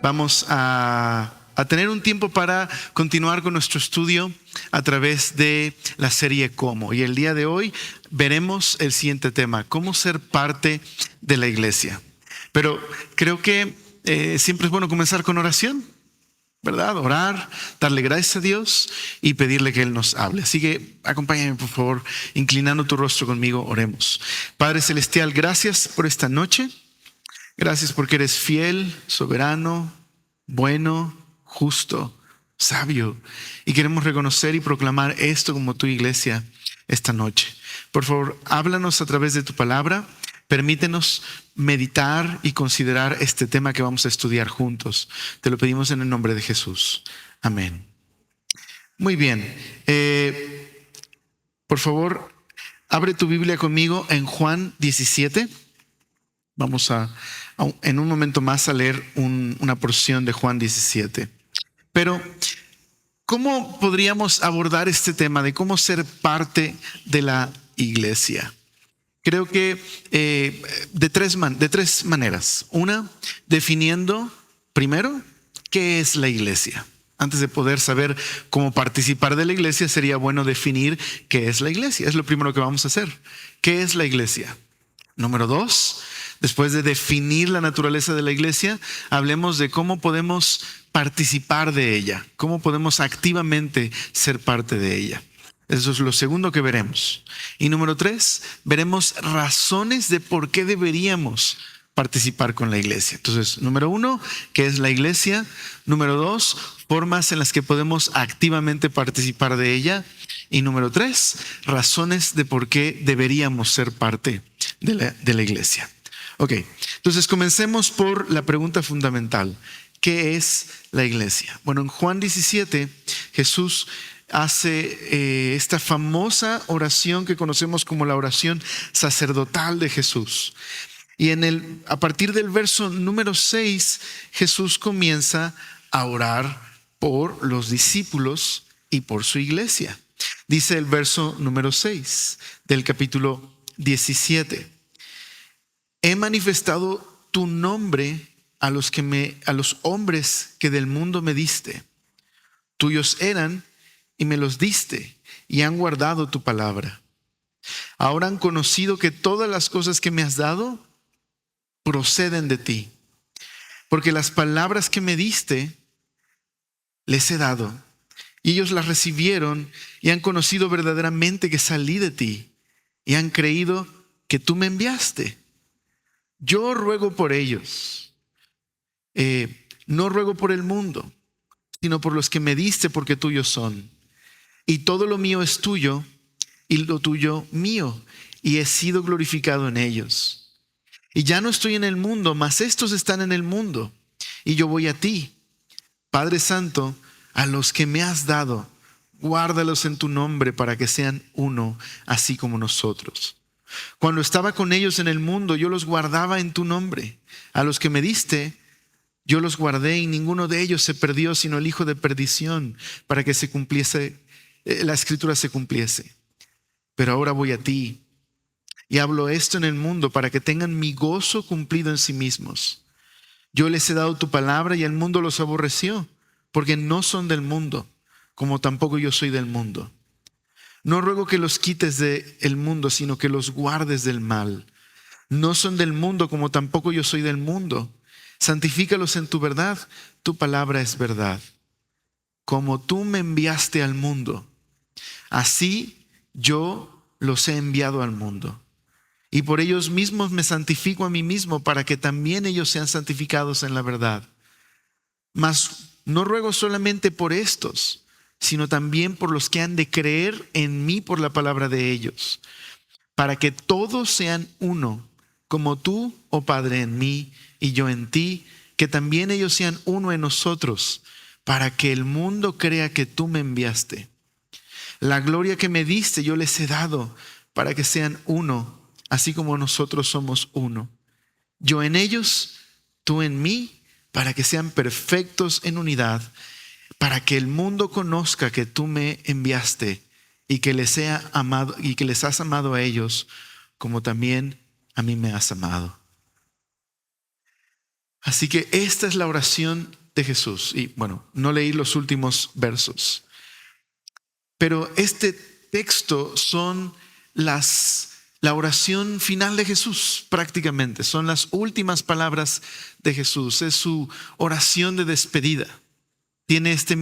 Vamos a tener un tiempo para continuar con nuestro estudio a través de la serie Cómo. Y el día de hoy veremos el siguiente tema: cómo ser parte de la iglesia. Pero creo que siempre es bueno comenzar con oración, ¿verdad? Orar, darle gracias a Dios y pedirle que Él nos hable. Así que acompáñame, por favor, inclinando tu rostro conmigo, oremos. Padre Celestial, gracias por esta noche. Gracias porque eres fiel, soberano, bueno, justo, sabio. Y queremos reconocer y proclamar esto como tu iglesia esta noche. Por favor, háblanos a través de tu palabra. Permítenos meditar y considerar este tema que vamos a estudiar juntos. Te lo pedimos en el nombre de Jesús. Amén. Muy bien. Por favor, abre tu Biblia conmigo en Juan 17. Vamos en un momento más a leer una porción de Juan 17. Pero, ¿cómo podríamos abordar este tema de cómo ser parte de la iglesia? Creo que de tres maneras. Una, definiendo primero qué es la iglesia. Antes de poder saber cómo participar de la iglesia, sería bueno definir qué es la iglesia. Es lo primero que vamos a hacer. ¿Qué es la iglesia? Número dos, después de definir la naturaleza de la iglesia, hablemos de cómo podemos participar de ella, cómo podemos activamente ser parte de ella. Eso es lo segundo que veremos. Y número tres, veremos razones de por qué deberíamos participar con la iglesia. Entonces, número uno, ¿qué es la iglesia? Número dos, formas en las que podemos activamente participar de ella. Y número tres, razones de por qué deberíamos ser parte de la iglesia. Ok, entonces comencemos por la pregunta fundamental. ¿Qué es la iglesia? Bueno, en Juan 17, Jesús hace esta famosa oración que conocemos como la oración sacerdotal de Jesús. Y a partir del verso número 6, Jesús comienza a orar por los discípulos y por su iglesia. Dice el verso número 6 del capítulo 17. He manifestado tu nombre a los hombres que del mundo me diste. Tuyos eran y me los diste y han guardado tu palabra. Ahora han conocido que todas las cosas que me has dado proceden de ti. Porque las palabras que me diste les he dado. Y ellos las recibieron y han conocido verdaderamente que salí de ti y han creído que tú me enviaste. Yo ruego por ellos. No ruego por el mundo, sino por los que me diste, porque tuyos son. Y todo lo mío es tuyo y lo tuyo mío, y he sido glorificado en ellos. Y ya no estoy en el mundo, mas estos están en el mundo, y yo voy a ti. Padre Santo, a los que me has dado, guárdalos en tu nombre para que sean uno, así como nosotros. Cuando estaba con ellos en el mundo, yo los guardaba en tu nombre. A los que me diste, yo los guardé, y ninguno de ellos se perdió, sino el hijo de perdición, para que se cumpliese, la escritura se cumpliese. Pero ahora voy a ti y hablo esto en el mundo para que tengan mi gozo cumplido en sí mismos. Yo les he dado tu palabra y el mundo los aborreció, porque no son del mundo, como tampoco yo soy del mundo. No ruego que los quites del mundo, sino que los guardes del mal. No son del mundo, como tampoco yo soy del mundo. Santifícalos en tu verdad, tu palabra es verdad. Como tú me enviaste al mundo, así yo los he enviado al mundo. Y por ellos mismos me santifico a mí mismo, para que también ellos sean santificados en la verdad. Mas no ruego solamente por estos, sino también por los que han de creer en mí por la palabra de ellos, para que todos sean uno, como tú, oh Padre, en mí y yo en ti, que también ellos sean uno en nosotros, para que el mundo crea que tú me enviaste. La gloria que me diste yo les he dado, para que sean uno, así como nosotros somos uno. Yo en ellos, tú en mí, para que sean perfectos en unidad, para que el mundo conozca que tú me enviaste y que les has amado a ellos, como también a mí me has amado. Así que esta es la oración de Jesús. Y bueno, no leí los últimos versos, pero este texto son la oración final de Jesús, prácticamente. Son las últimas palabras de Jesús. Es su oración de despedida. Tiene este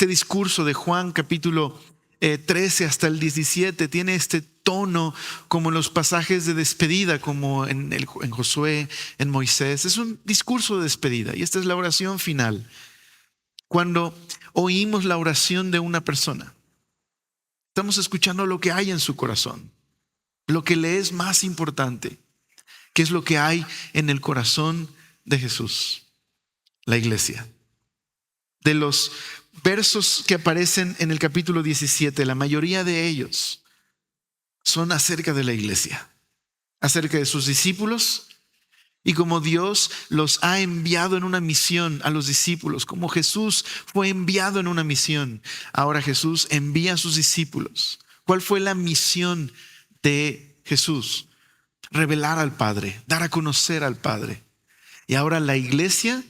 discurso de Juan capítulo 13 hasta el 17, tiene este tono como en los pasajes de despedida, como en Josué, en Moisés. Es un discurso de despedida y esta es la oración final. Cuando oímos la oración de una persona, estamos escuchando lo que hay en su corazón, lo que le es más importante, que es lo que hay en el corazón de Jesús, la iglesia. De los versos que aparecen en el capítulo 17, la mayoría de ellos son acerca de la iglesia, acerca de sus discípulos y cómo Dios los ha enviado en una misión a los discípulos, como Jesús fue enviado en una misión. Ahora Jesús envía a sus discípulos. ¿Cuál fue la misión de Jesús? Revelar al Padre, dar a conocer al Padre. Y ahora la iglesia,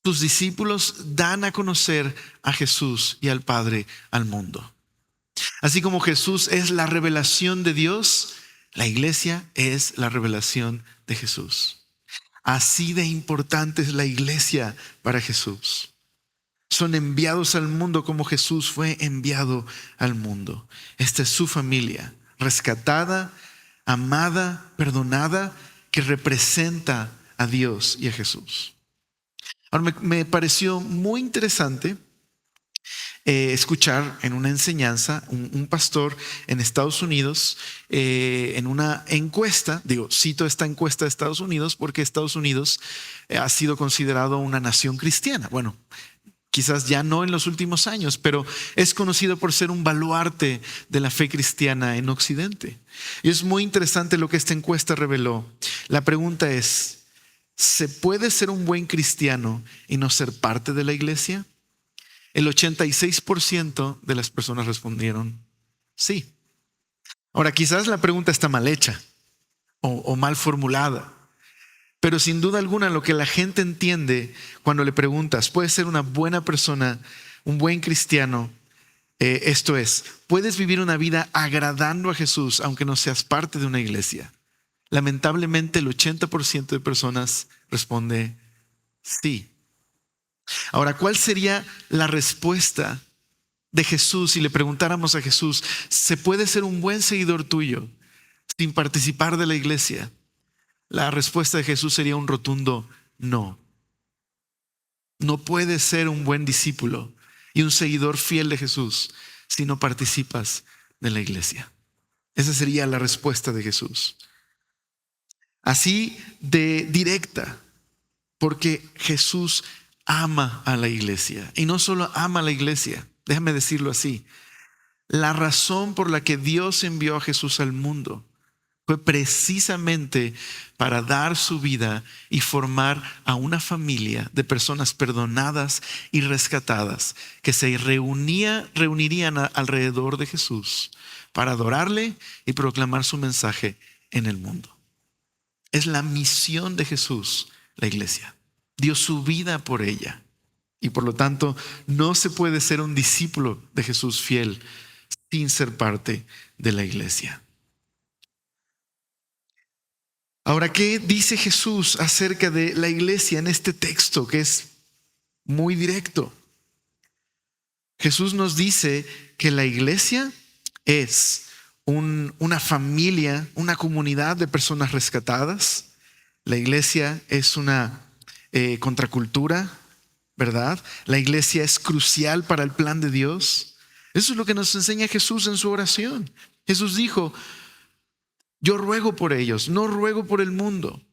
sus discípulos dan a conocer a Jesús y al Padre al mundo. Así como Jesús es la revelación de Dios, la iglesia es la revelación de Jesús. Así de importante es la iglesia para Jesús. Son enviados al mundo como Jesús fue enviado al mundo. Esta es su familia, rescatada, amada, perdonada, que representa a Dios y a Jesús. Ahora me pareció muy interesante escuchar en una enseñanza un pastor en Estados Unidos en una encuesta. Cito esta encuesta de Estados Unidos porque Estados Unidos ha sido considerado una nación cristiana. Bueno, quizás ya no en los últimos años, pero es conocido por ser un baluarte de la fe cristiana en Occidente. Y es muy interesante lo que esta encuesta reveló. La pregunta es: ¿se puede ser un buen cristiano y no ser parte de la iglesia? El 86% de las personas respondieron sí. Ahora, quizás la pregunta está mal hecha o mal formulada, pero sin duda alguna lo que la gente entiende cuando le preguntas, ¿puedes ser una buena persona, un buen cristiano? Esto es, ¿puedes vivir una vida agradando a Jesús aunque no seas parte de una iglesia? Lamentablemente el 80% de personas responde sí. Ahora, ¿cuál sería la respuesta de Jesús si le preguntáramos a Jesús, ¿se puede ser un buen seguidor tuyo sin participar de la iglesia? La respuesta de Jesús sería un rotundo no. No puedes ser un buen discípulo y un seguidor fiel de Jesús si no participas de la iglesia. Esa sería la respuesta de Jesús. Así de directa, porque Jesús ama a la iglesia. Y no solo ama a la iglesia, déjame decirlo así. La razón por la que Dios envió a Jesús al mundo fue precisamente para dar su vida y formar a una familia de personas perdonadas y rescatadas que se reunirían alrededor de Jesús para adorarle y proclamar su mensaje en el mundo. Es la misión de Jesús, la iglesia. Dio su vida por ella y por lo tanto no se puede ser un discípulo de Jesús fiel sin ser parte de la iglesia. Ahora, ¿qué dice Jesús acerca de la iglesia en este texto que es muy directo? Jesús nos dice que la iglesia es una familia, una comunidad de personas rescatadas. La iglesia es una contracultura, ¿verdad? La iglesia es crucial para el plan de Dios. Eso es lo que nos enseña Jesús en su oración. Jesús dijo: yo ruego por ellos, no ruego por el mundo,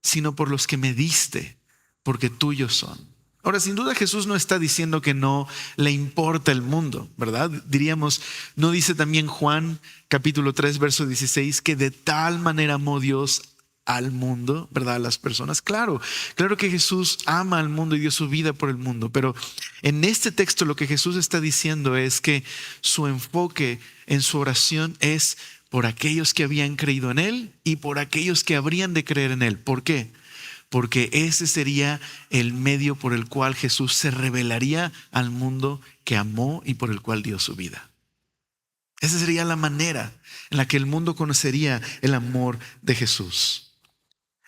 sino por los que me diste, porque tuyos son. Ahora, sin duda Jesús no está diciendo que no le importa el mundo, ¿verdad? Diríamos, ¿no dice también Juan capítulo 3, verso 16, que de tal manera amó Dios al mundo, ¿verdad? A las personas. Claro que Jesús ama al mundo y dio su vida por el mundo, pero en este texto lo que Jesús está diciendo es que su enfoque en su oración es por aquellos que habían creído en Él y por aquellos que habrían de creer en Él. ¿Por qué? porque ese sería el medio por el cual Jesús se revelaría al mundo que amó y por el cual dio su vida. Esa sería la manera en la que el mundo conocería el amor de Jesús.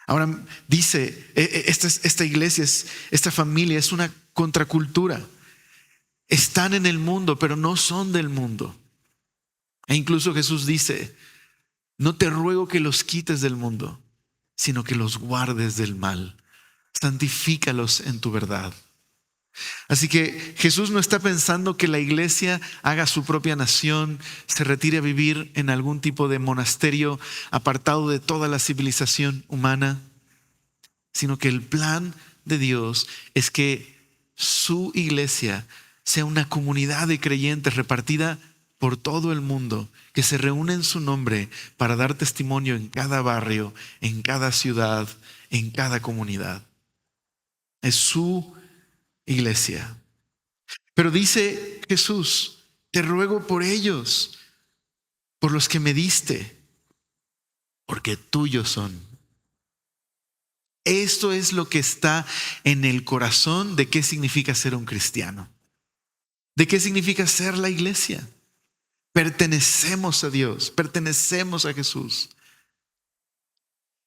Ahora dice, esta iglesia, esta familia es una contracultura. Están en el mundo, pero no son del mundo. E incluso Jesús dice, no te ruego que los quites del mundo, sino que los guardes del mal. Santifícalos en tu verdad. Así que Jesús no está pensando que la iglesia haga su propia nación, se retire a vivir en algún tipo de monasterio apartado de toda la civilización humana, sino que el plan de Dios es que su iglesia sea una comunidad de creyentes repartida por todo el mundo, que se reúne en su nombre para dar testimonio en cada barrio, en cada ciudad, en cada comunidad. Es su iglesia. Pero dice Jesús, te ruego por ellos, por los que me diste, porque tuyos son. Esto es lo que está en el corazón de qué significa ser un cristiano. ¿De qué significa ser la iglesia? Pertenecemos a Dios, pertenecemos a Jesús.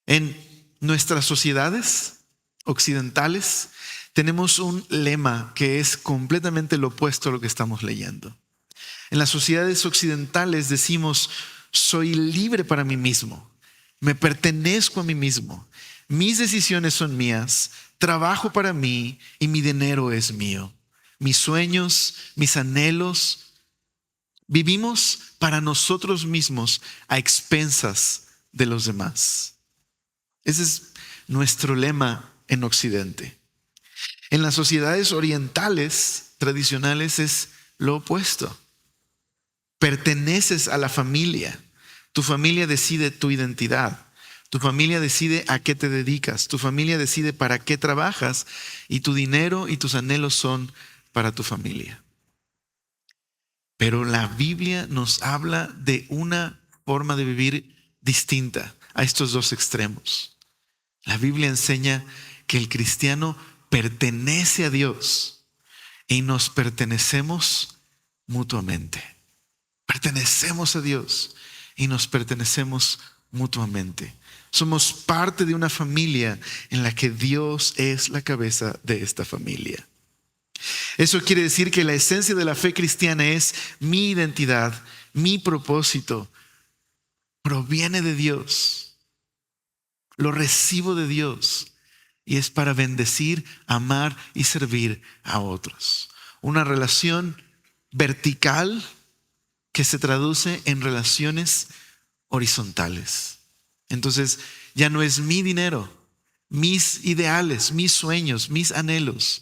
En nuestras sociedades occidentales tenemos un lema que es completamente lo opuesto a lo que estamos leyendo. En las sociedades occidentales decimos, soy libre para mí mismo, me pertenezco a mí mismo, mis decisiones son mías, trabajo para mí y mi dinero es mío. Mis sueños, mis anhelos, vivimos para nosotros mismos a expensas de los demás. Ese es nuestro lema en Occidente. En las sociedades orientales tradicionales es lo opuesto. Perteneces a la familia. Tu familia decide tu identidad. Tu familia decide a qué te dedicas. Tu familia decide para qué trabajas. Y tu dinero y tus anhelos son para tu familia. Pero la Biblia nos habla de una forma de vivir distinta a estos dos extremos. La Biblia enseña que el cristiano pertenece a Dios y nos pertenecemos mutuamente. Pertenecemos a Dios y nos pertenecemos mutuamente. Somos parte de una familia en la que Dios es la cabeza de esta familia. Eso quiere decir que la esencia de la fe cristiana es mi identidad, mi propósito, proviene de Dios. Lo recibo de Dios y es para bendecir, amar y servir a otros. Una relación vertical que se traduce en relaciones horizontales. Entonces ya no es mi dinero, mis ideales, mis sueños, mis anhelos.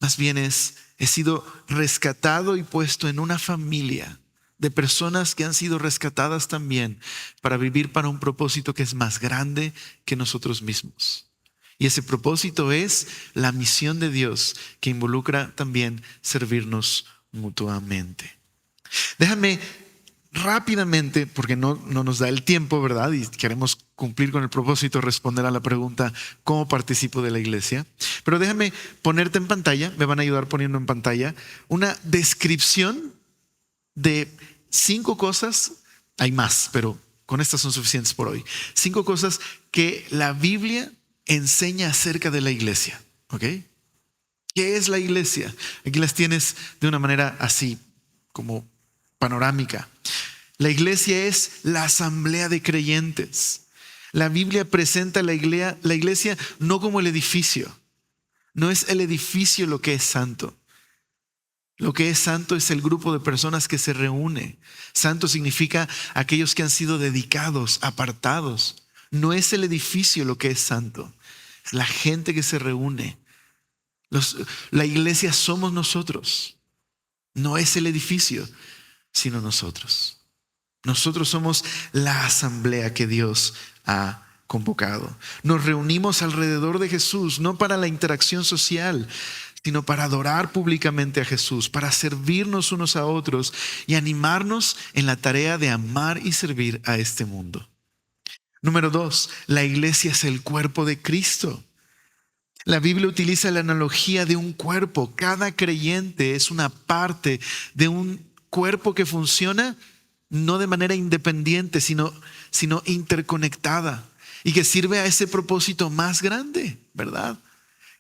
Más bien he sido rescatado y puesto en una familia de personas que han sido rescatadas también para vivir para un propósito que es más grande que nosotros mismos. Y ese propósito es la misión de Dios que involucra también servirnos mutuamente. Déjame rápidamente, porque no nos da el tiempo, ¿verdad? Y queremos cumplir con el propósito de responder a la pregunta, ¿cómo participo de la iglesia? Pero déjame ponerte en pantalla, me van a ayudar poniendo en pantalla, una descripción de 5 cosas, hay más, pero con estas son suficientes por hoy. 5 cosas que la Biblia enseña acerca de la iglesia, ¿ok? ¿Qué es la iglesia? Aquí las tienes de una manera así, como panorámica. La iglesia es la asamblea de creyentes. La Biblia presenta la iglesia no como el edificio. No es el edificio lo que es santo. Lo que es santo es el grupo de personas que se reúne. Santo significa aquellos que han sido dedicados, apartados. No es el edificio lo que es santo. Es la gente que se reúne. La iglesia somos nosotros. No es el edificio, sino nosotros. Nosotros somos la asamblea que Dios ha convocado. Nos reunimos alrededor de Jesús, no para la interacción social, sino para adorar públicamente a Jesús, para servirnos unos a otros y animarnos en la tarea de amar y servir a este mundo. Número 2, la iglesia es el cuerpo de Cristo. La Biblia utiliza la analogía de un cuerpo. Cada creyente es una parte de un cuerpo que funciona no de manera independiente, sino interconectada y que sirve a ese propósito más grande, ¿verdad?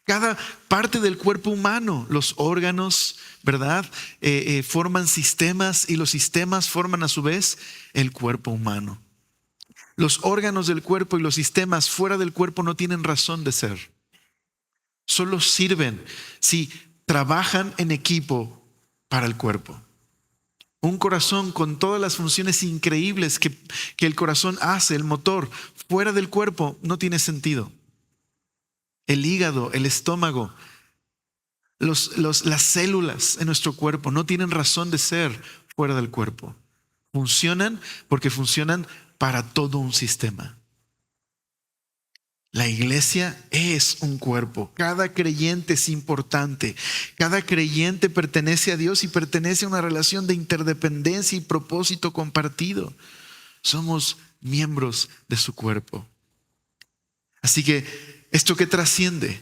Cada parte del cuerpo humano, los órganos, ¿verdad? Forman sistemas y los sistemas forman a su vez el cuerpo humano. Los órganos del cuerpo y los sistemas fuera del cuerpo no tienen razón de ser. Solo sirven si trabajan en equipo para el cuerpo. Un corazón con todas las funciones increíbles que el corazón hace, el motor, fuera del cuerpo, no tiene sentido. El hígado, el estómago, las células en nuestro cuerpo no tienen razón de ser fuera del cuerpo. Funcionan porque funcionan para todo un sistema. La iglesia es un cuerpo. Cada creyente es importante. Cada creyente pertenece a Dios y pertenece a una relación de interdependencia y propósito compartido. Somos miembros de su cuerpo. Así que, ¿esto qué trasciende?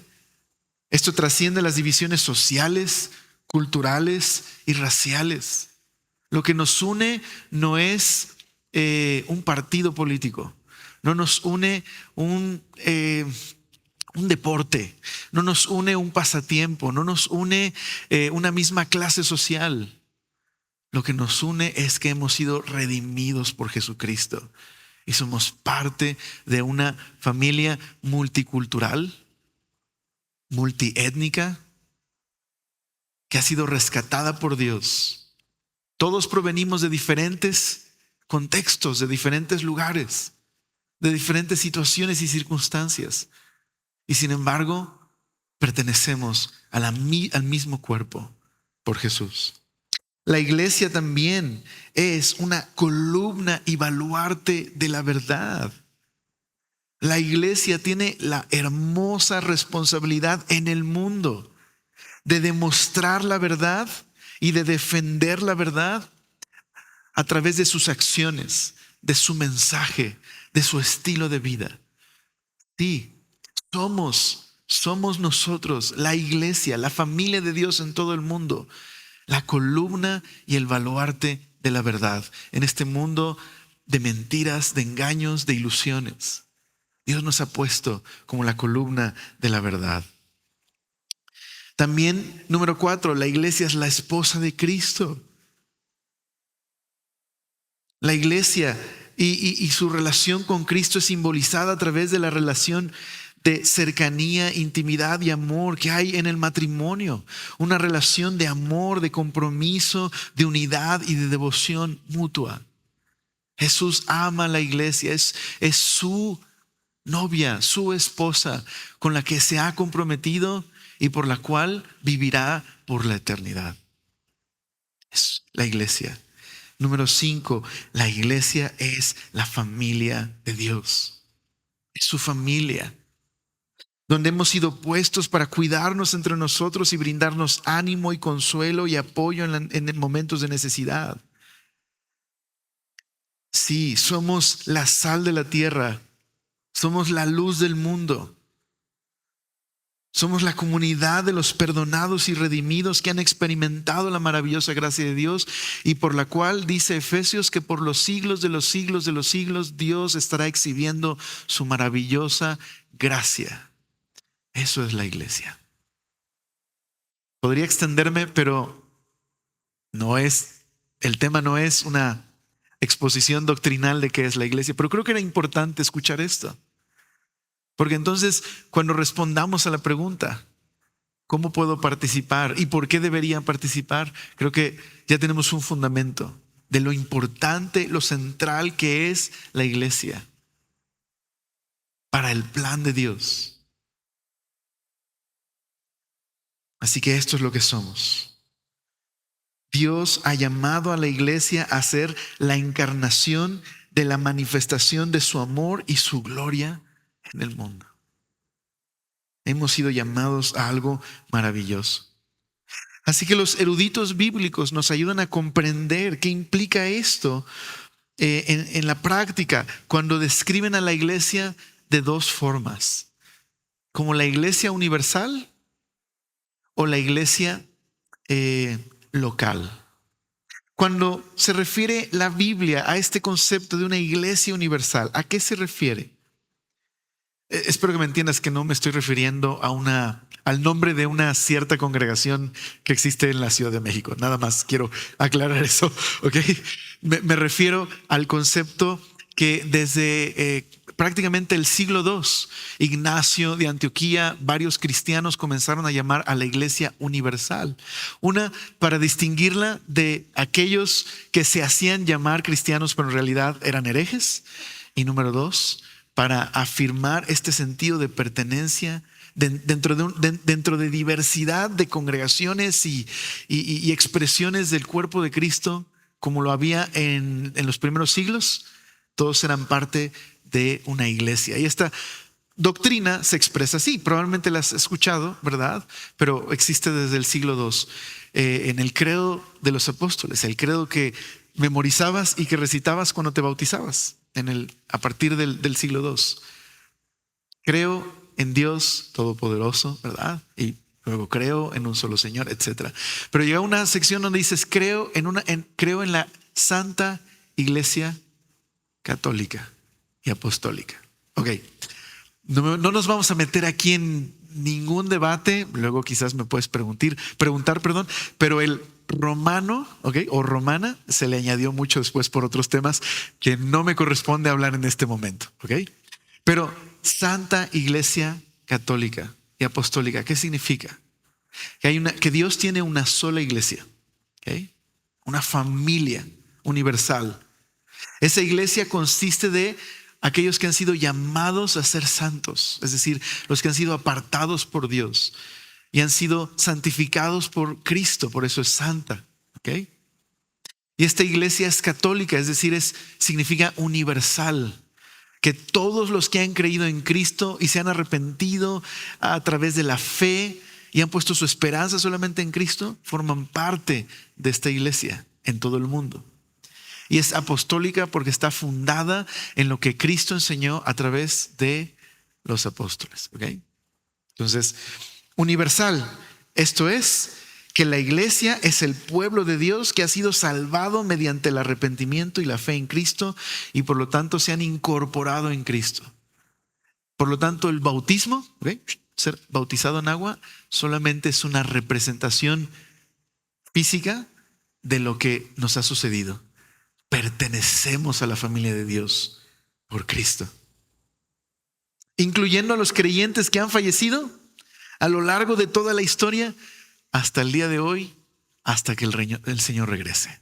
Esto trasciende las divisiones sociales, culturales y raciales. Lo que nos une no es un partido político. No nos une un deporte, no nos une un pasatiempo, no nos une una misma clase social. Lo que nos une es que hemos sido redimidos por Jesucristo y somos parte de una familia multicultural, multiétnica, que ha sido rescatada por Dios. Todos provenimos de diferentes contextos, de diferentes lugares, de diferentes situaciones y circunstancias. Y sin embargo, pertenecemos al mismo cuerpo por Jesús. La iglesia también es una columna y baluarte de la verdad. La iglesia tiene la hermosa responsabilidad en el mundo de demostrar la verdad y de defender la verdad a través de sus acciones, de su mensaje, de su estilo de vida. Sí, somos nosotros, la iglesia, la familia de Dios en todo el mundo, la columna y el baluarte de la verdad en este mundo de mentiras, de engaños, de ilusiones. Dios nos ha puesto como la columna de la verdad. También, número 4, la iglesia es la esposa de Cristo. La iglesia y su relación con Cristo es simbolizada a través de la relación de cercanía, intimidad y amor que hay en el matrimonio. Una relación de amor, de compromiso, de unidad y de devoción mutua. Jesús ama a la iglesia, es su novia, su esposa, con la que se ha comprometido y por la cual vivirá por la eternidad. Es la iglesia. Número 5, la iglesia es la familia de Dios. Es su familia, donde hemos sido puestos para cuidarnos entre nosotros y brindarnos ánimo y consuelo y apoyo en momentos de necesidad. Sí, somos la sal de la tierra, somos la luz del mundo. Somos la comunidad de los perdonados y redimidos que han experimentado la maravillosa gracia de Dios y por la cual dice Efesios que por los siglos de los siglos de los siglos Dios estará exhibiendo su maravillosa gracia. Eso es la iglesia. Podría extenderme, pero el tema no es una exposición doctrinal de qué es la iglesia, pero creo que era importante escuchar esto. Porque entonces, cuando respondamos a la pregunta, ¿cómo puedo participar? ¿Y por qué debería participar? Creo que ya tenemos un fundamento de lo importante, lo central que es la iglesia para el plan de Dios. Así que esto es lo que somos. Dios ha llamado a la iglesia a ser la encarnación de la manifestación de su amor y su gloria en el mundo. Hemos sido llamados a algo maravilloso. Así que los eruditos bíblicos nos ayudan a comprender qué implica esto en la práctica cuando describen a la iglesia de dos formas, como la iglesia universal o la iglesia local. Cuando se refiere la Biblia a este concepto de una iglesia universal, ¿a qué se refiere? Espero que me entiendas que no me estoy refiriendo al nombre de una cierta congregación que existe en la Ciudad de México. Nada más quiero aclarar eso, ¿ok? Me refiero al concepto que desde prácticamente el siglo II, Ignacio de Antioquía, varios cristianos comenzaron a llamar a la iglesia universal. Una, para distinguirla de aquellos que se hacían llamar cristianos, pero en realidad eran herejes. Y número dos, para afirmar este sentido de pertenencia dentro de diversidad de congregaciones y expresiones del cuerpo de Cristo, como lo había en los primeros siglos. Todos eran parte de una iglesia. Y esta doctrina se expresa así. Probablemente la has escuchado, ¿verdad? Pero existe desde el siglo II. En el credo de los apóstoles, el credo que memorizabas y que recitabas cuando te bautizabas a partir del siglo II. Creo en Dios Todopoderoso, ¿verdad? Y luego creo en un solo Señor, etc. Pero llega una sección donde dices creo en la Santa Iglesia Católica y Apostólica. Ok, no nos vamos a meter aquí en ningún debate. Luego quizás me puedes preguntar, pero el romano, o romana, se le añadió mucho después por otros temas que no me corresponde hablar en este momento. Ok, pero Santa Iglesia Católica y Apostólica, ¿qué significa? Que Dios tiene una sola iglesia, ¿okay? Una familia universal. Esa iglesia consiste de aquellos que han sido llamados a ser santos, es decir, los que han sido apartados por Dios y han sido santificados por Cristo, por eso es santa, ¿ok? Y esta iglesia es católica, es decir, significa universal, que todos los que han creído en Cristo y se han arrepentido a través de la fe y han puesto su esperanza solamente en Cristo, forman parte de esta iglesia en todo el mundo. Y es apostólica porque está fundada en lo que Cristo enseñó a través de los apóstoles. ¿Okay? Entonces, universal, esto es que la iglesia es el pueblo de Dios que ha sido salvado mediante el arrepentimiento y la fe en Cristo y por lo tanto se han incorporado en Cristo. Por lo tanto, el bautismo, ¿okay? Ser bautizado en agua, solamente es una representación física de lo que nos ha sucedido. Pertenecemos a la familia de Dios por Cristo, incluyendo a los creyentes que han fallecido a lo largo de toda la historia hasta el día de hoy, hasta que el Señor regrese.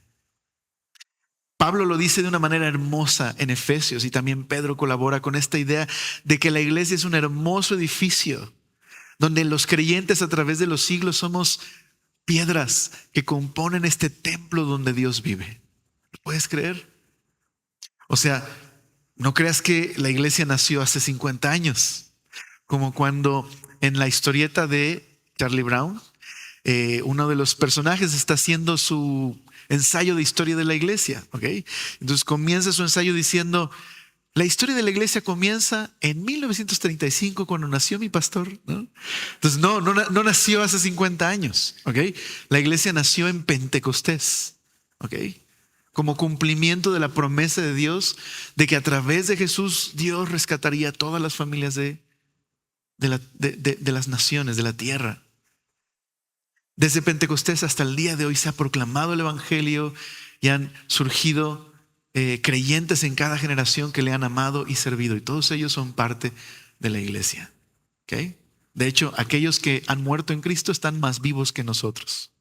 Pablo lo dice de una manera hermosa en Efesios y también Pedro colabora con esta idea de que la iglesia es un hermoso edificio donde los creyentes a través de los siglos somos piedras que componen este templo donde Dios vive. ¿Puedes creer? O sea, no creas que la iglesia nació hace 50 años, como cuando en la historieta de Charlie Brown, uno de los personajes está haciendo su ensayo de historia de la iglesia, ¿ok? Entonces comienza su ensayo diciendo, la historia de la iglesia comienza en 1935 cuando nació mi pastor, ¿no? Entonces no nació hace 50 años, ¿ok? La iglesia nació en Pentecostés, ¿ok? Como cumplimiento de la promesa de Dios de que a través de Jesús Dios rescataría a todas las familias de las naciones, de la tierra. Desde Pentecostés hasta el día de hoy se ha proclamado el evangelio y han surgido creyentes en cada generación que le han amado y servido, y todos ellos son parte de la iglesia. ¿Okay? De hecho, aquellos que han muerto en Cristo están más vivos que nosotros,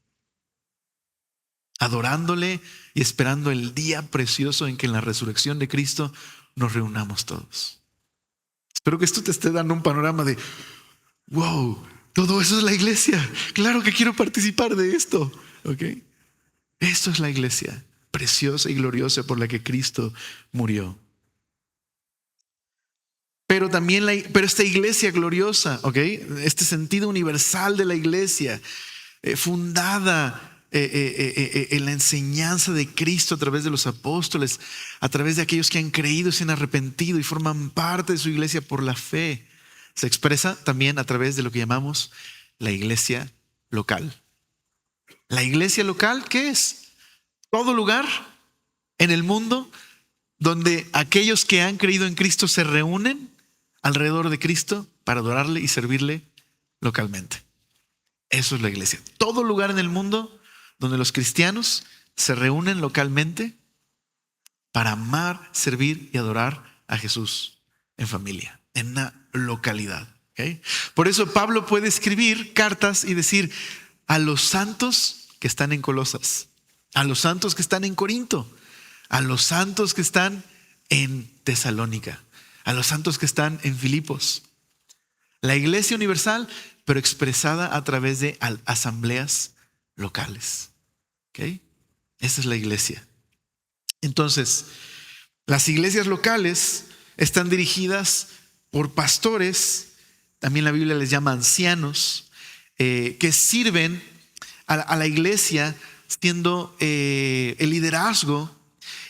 adorándole y esperando el día precioso en que en la resurrección de Cristo nos reunamos todos. Espero que esto te esté dando un panorama de wow, todo eso es la iglesia. Claro que quiero participar de esto. ¿Okay? Esto es la iglesia preciosa y gloriosa por la que Cristo murió. Pero también esta iglesia gloriosa, ¿okay? Este sentido universal de la iglesia, fundada en la enseñanza de Cristo a través de los apóstoles, a través de aquellos que han creído y se han arrepentido y forman parte de su iglesia por la fe. Se expresa también a través de lo que llamamos la iglesia local. La iglesia local, ¿qué es? Todo lugar en el mundo donde aquellos que han creído en Cristo se reúnen alrededor de Cristo para adorarle y servirle localmente. Eso es la iglesia. Todo lugar en el mundo donde los cristianos se reúnen localmente para amar, servir y adorar a Jesús en familia, en una localidad. ¿Okay? Por eso Pablo puede escribir cartas y decir a los santos que están en Colosas, a los santos que están en Corinto, a los santos que están en Tesalónica, a los santos que están en Filipos. La iglesia universal, pero expresada a través de asambleas locales. ¿Okay? Esa es la iglesia. Entonces, las iglesias locales están dirigidas por pastores, también la Biblia les llama ancianos, que sirven a la iglesia siendo el liderazgo,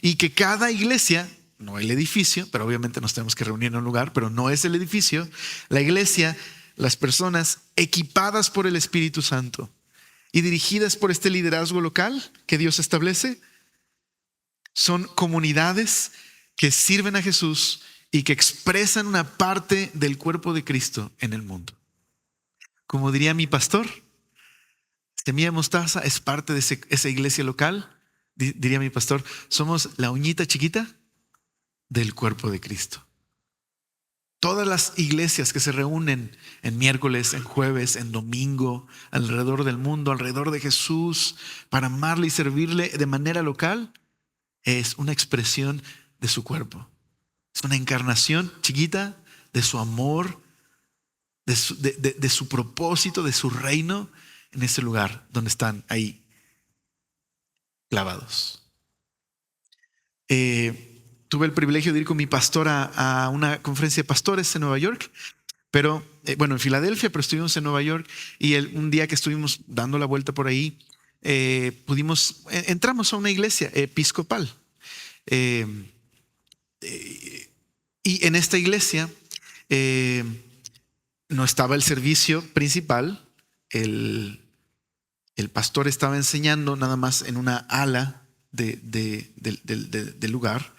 y que cada iglesia, no el edificio, pero obviamente nos tenemos que reunir en un lugar, pero no es el edificio, la iglesia, las personas equipadas por el Espíritu Santo y dirigidas por este liderazgo local que Dios establece, son comunidades que sirven a Jesús y que expresan una parte del cuerpo de Cristo en el mundo. Como diría mi pastor, Semilla de Mostaza es parte de esa iglesia local. Diría mi pastor, somos la uñita chiquita del cuerpo de Cristo. Todas las iglesias que se reúnen en miércoles, en jueves, en domingo, alrededor del mundo, alrededor de Jesús, para amarle y servirle de manera local, es una expresión de su cuerpo. Es una encarnación chiquita de su amor, de su propósito, de su reino en ese lugar donde están ahí clavados. Tuve el privilegio de ir con mi pastor a una conferencia de pastores en Nueva York, pero en Filadelfia, pero estuvimos en Nueva York, y un día que estuvimos dando la vuelta por ahí, entramos a una iglesia episcopal. Y en esta iglesia no estaba el servicio principal, el pastor estaba enseñando nada más en una ala del lugar,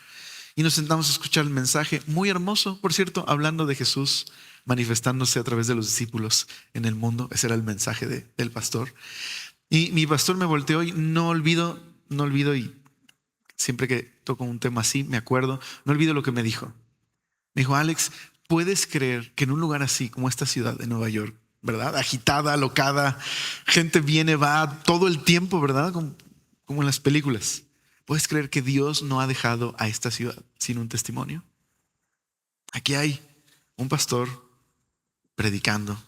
y nos sentamos a escuchar el mensaje, muy hermoso, por cierto, hablando de Jesús manifestándose a través de los discípulos en el mundo. Ese era el mensaje del pastor. Y mi pastor me volteó y no olvido, y siempre que toco un tema así me acuerdo, no olvido lo que me dijo. Me dijo, Alex, ¿puedes creer que en un lugar así como esta ciudad de Nueva York, ¿verdad? Agitada, alocada, gente viene, va todo el tiempo, ¿verdad? Como en las películas. ¿Puedes creer que Dios no ha dejado a esta ciudad sin un testimonio? Aquí hay un pastor predicando,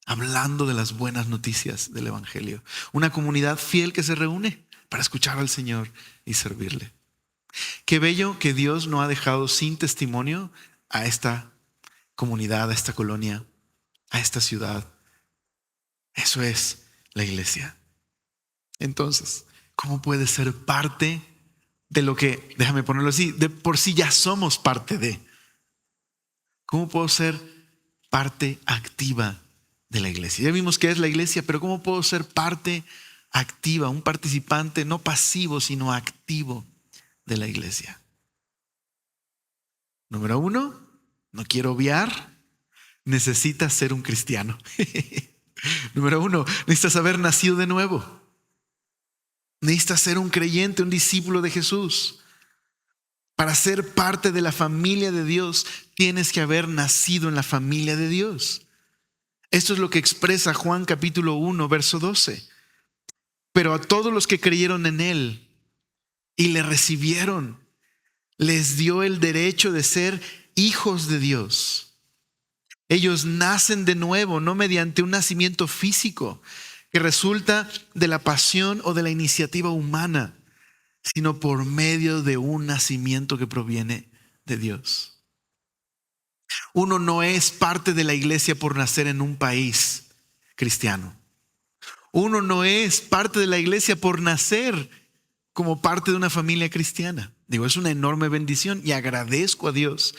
hablando de las buenas noticias del evangelio. Una comunidad fiel que se reúne para escuchar al Señor y servirle. Qué bello que Dios no ha dejado sin testimonio a esta comunidad, a esta colonia, a esta ciudad. Eso es la iglesia. Entonces, ¿cómo puede ser parte de lo que, déjame ponerlo así, de por sí ya somos parte de? ¿Cómo puedo ser parte activa de la iglesia? Ya vimos qué es la iglesia, pero ¿cómo puedo ser parte activa, un participante no pasivo, sino activo de la iglesia? Número 1, no quiero obviar, necesitas ser un cristiano. Número 1, necesitas haber nacido de nuevo. Necesitas ser un creyente, un discípulo de Jesús. Para ser parte de la familia de Dios, tienes que haber nacido en la familia de Dios. Esto es lo que expresa Juan capítulo 1, verso 12. Pero a todos los que creyeron en Él y le recibieron, les dio el derecho de ser hijos de Dios. Ellos nacen de nuevo, no mediante un nacimiento físico que resulta de la pasión o de la iniciativa humana, sino por medio de un nacimiento que proviene de Dios. Uno no es parte de la iglesia por nacer en un país cristiano. Uno no es parte de la iglesia por nacer como parte de una familia cristiana. Digo, es una enorme bendición y agradezco a Dios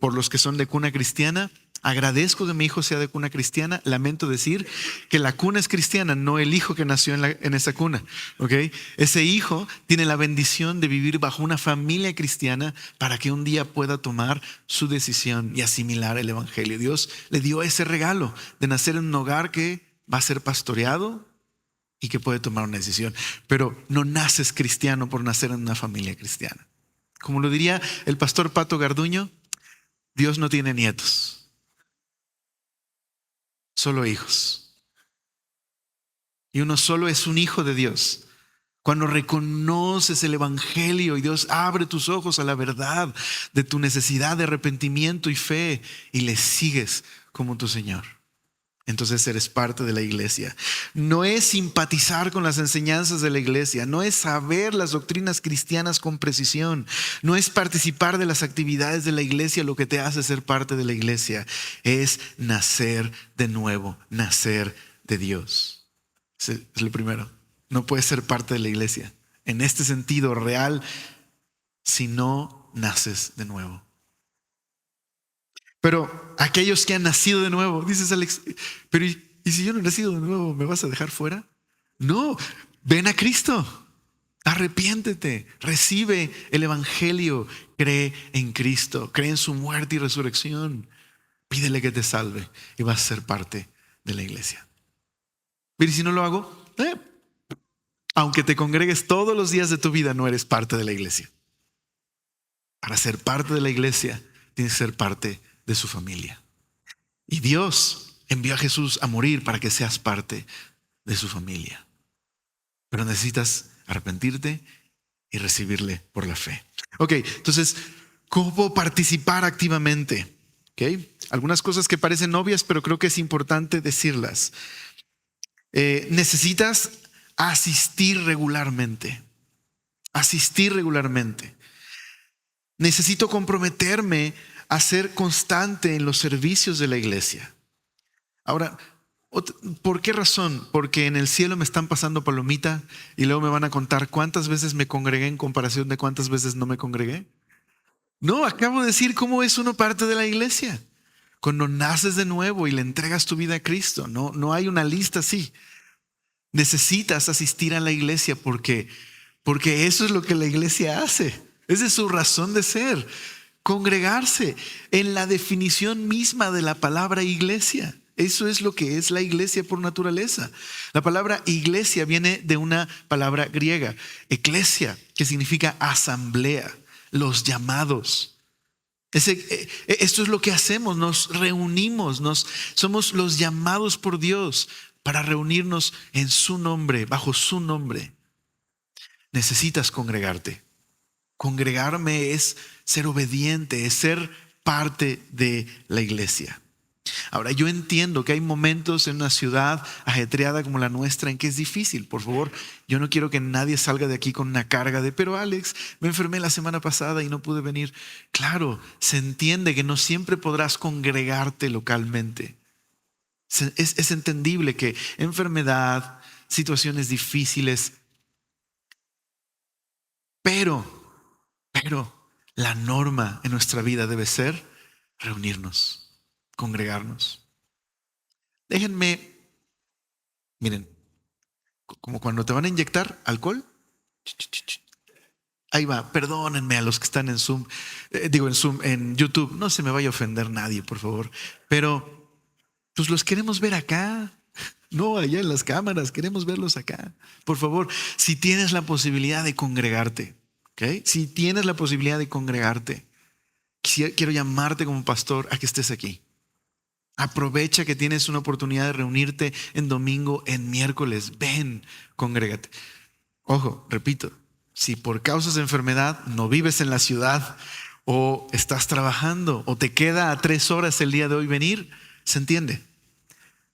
por los que son de cuna cristiana. Agradezco que mi hijo sea de cuna cristiana. Lamento decir que la cuna es cristiana, no el hijo que nació en esa cuna. ¿Okay? Ese hijo tiene la bendición de vivir bajo una familia cristiana para que un día pueda tomar su decisión y asimilar el evangelio. Dios le dio ese regalo de nacer en un hogar que va a ser pastoreado y que puede tomar una decisión. Pero no naces cristiano por nacer en una familia cristiana. Como lo diría el pastor Pato Garduño, Dios no tiene nietos, solo hijos. Y uno solo es un hijo de Dios cuando reconoces el evangelio y Dios abre tus ojos a la verdad de tu necesidad de arrepentimiento y fe y le sigues como tu Señor. Entonces eres parte de la iglesia. No es simpatizar con las enseñanzas de la iglesia, no es saber las doctrinas cristianas con precisión, no es participar de las actividades de la iglesia lo que te hace ser parte de la iglesia, es nacer de nuevo, nacer de Dios. Es lo primero. No puedes ser parte de la iglesia en este sentido real si no naces de nuevo. Pero aquellos que han nacido de nuevo, dices Alex, pero ¿y si yo no he nacido de nuevo, me vas a dejar fuera? No, ven a Cristo, arrepiéntete, recibe el evangelio, cree en Cristo, cree en su muerte y resurrección, pídele que te salve y vas a ser parte de la iglesia. Pero ¿y si no lo hago? Aunque te congregues todos los días de tu vida, no eres parte de la iglesia. Para ser parte de la iglesia, tienes que ser parte de su familia. Y Dios envió a Jesús a morir para que seas parte de su familia. Pero necesitas arrepentirte y recibirle por la fe. Ok, entonces, ¿cómo puedo participar activamente? Okay. Algunas cosas que parecen obvias, pero creo que es importante decirlas. Necesitas asistir regularmente. Asistir regularmente. Necesito comprometerme a ser constante en los servicios de la iglesia. Ahora, ¿por qué razón? Porque en el cielo me están pasando palomita y luego me van a contar cuántas veces me congregué en comparación de cuántas veces no me congregué. No, acabo de decir cómo es uno parte de la iglesia. Cuando naces de nuevo y le entregas tu vida a Cristo, no hay una lista así. Necesitas asistir a la iglesia porque eso es lo que la iglesia hace. Esa es su razón de ser. Congregarse en la definición misma de la palabra iglesia. Eso es lo que es la iglesia por naturaleza. La palabra iglesia viene de una palabra griega, eclesia, que significa asamblea, los llamados. Esto es lo que hacemos, nos reunimos, somos los llamados por Dios para reunirnos en su nombre, bajo su nombre. Necesitas congregarte. Congregarme es ser obediente, es ser parte de la iglesia. Ahora, yo entiendo que hay momentos en una ciudad ajetreada como la nuestra en que es difícil. Por favor, yo no quiero que nadie salga de aquí con una carga de, pero Alex, me enfermé la semana pasada y no pude venir. Claro, se entiende que no siempre podrás congregarte localmente. Es entendible que enfermedad, situaciones difíciles, pero la norma en nuestra vida debe ser reunirnos, congregarnos. Déjenme, miren, como cuando te van a inyectar alcohol. Ahí va, perdónenme a los que están en Zoom, en YouTube. No se me vaya a ofender nadie, por favor. Pero, pues los queremos ver acá. No allá en las cámaras, queremos verlos acá. Por favor, si tienes la posibilidad de congregarte, ¿okay? Si tienes la posibilidad de congregarte, quiero llamarte como pastor a que estés aquí. Aprovecha que tienes una oportunidad de reunirte en domingo, en miércoles. Ven, congrégate. Ojo, repito, si por causas de enfermedad no vives en la ciudad o estás trabajando o te queda a 3 horas el día de hoy venir, se entiende.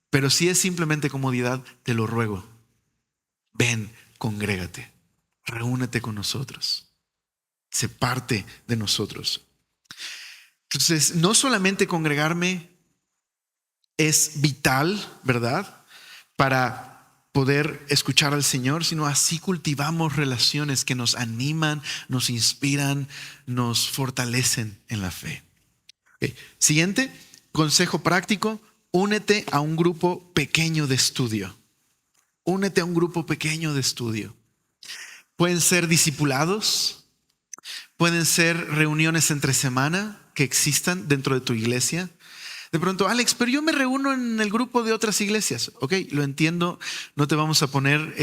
Pero si es simplemente comodidad, te lo ruego. Ven, congrégate, reúnete con nosotros. Sé parte de nosotros. Entonces, no solamente congregarme es vital, ¿verdad? Para poder escuchar al Señor, sino así cultivamos relaciones que nos animan, nos inspiran, nos fortalecen en la fe. Okay. Siguiente, consejo práctico: únete a un grupo pequeño de estudio. Únete a un grupo pequeño de estudio. Pueden ser discipulados, pueden ser reuniones entre semana que existan dentro de tu iglesia. De pronto, Alex, pero yo me reúno en el grupo de otras iglesias. Ok, lo entiendo. No te vamos a poner,